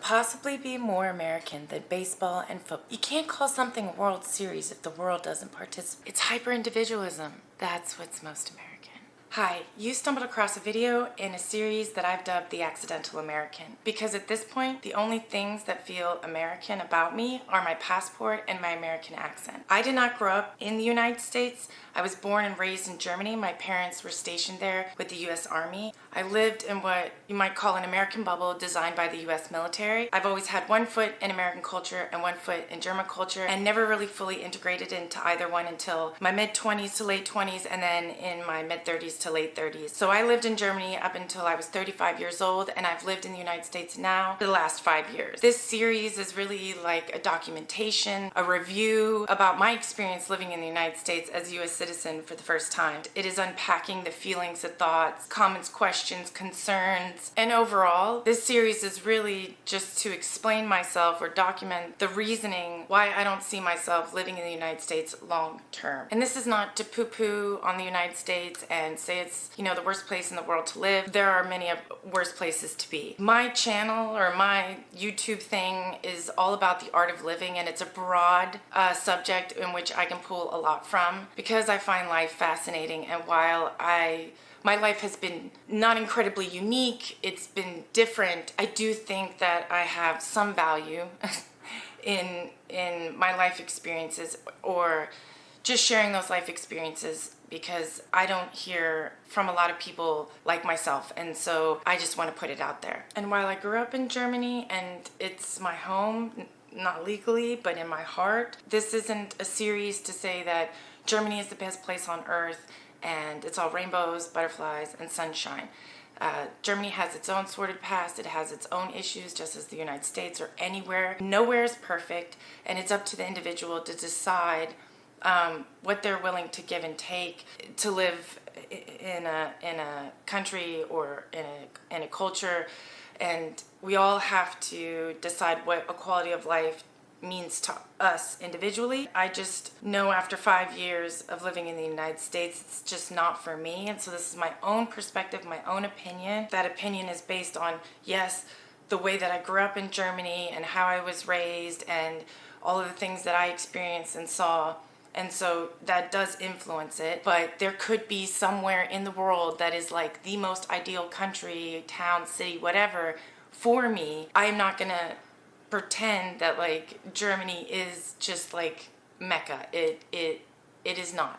possibly be more American than baseball and football? You can't call something a World Series if the world doesn't participate. It's hyper-individualism. That's what's most American. Hi, you stumbled across a video in a series that I've dubbed The Accidental American, because at this point, the only things that feel American about me are my passport and my American accent. I did not grow up in the United States. I was born and raised in Germany. My parents were stationed there with the US Army. I lived in what you might call an American bubble designed by the US military. I've always had one foot in American culture and one foot in German culture, and never really fully integrated into either one until my mid-20s to late 20s, and then in my mid-30s to late 30s. So I lived in Germany up until I was 35 years old, and I've lived in the United States now for the last 5 years. This series is really like a documentation, a review about my experience living in the United States as a US citizen for the first time. It is unpacking the feelings, the thoughts, comments, questions, concerns, and overall, this series is really just to explain myself or document the reasoning why I don't see myself living in the United States long term. And this is not to poo-poo on the United States and say it's, the worst place in the world to live. There are many worse places to be. My channel or my YouTube thing is all about the art of living, and it's a broad subject in which I can pull a lot from because I find life fascinating. And while my life has been not incredibly unique, it's been different, I do think that I have some value in my life experiences, or just sharing those life experiences, because I don't hear from a lot of people like myself, and so I just want to put it out there. And while I grew up in Germany and it's my home, not legally, but in my heart, this isn't a series to say that Germany is the best place on earth and it's all rainbows, butterflies, and sunshine. Germany has its own sordid past, it has its own issues, just as the United States or anywhere. Nowhere is perfect, and it's up to the individual to decide what they're willing to give and take to live in a country or in a culture. And we all have to decide what a quality of life means to us individually. I just know after 5 years of living in the United States, it's just not for me. And so this is my own perspective, my own opinion. That opinion is based on, yes, the way that I grew up in Germany and how I was raised and all of the things that I experienced and saw. And so that does influence it, but there could be somewhere in the world that is like the most ideal country, town, city, whatever, for me. I'm not gonna pretend that like Germany is just like Mecca. It is not.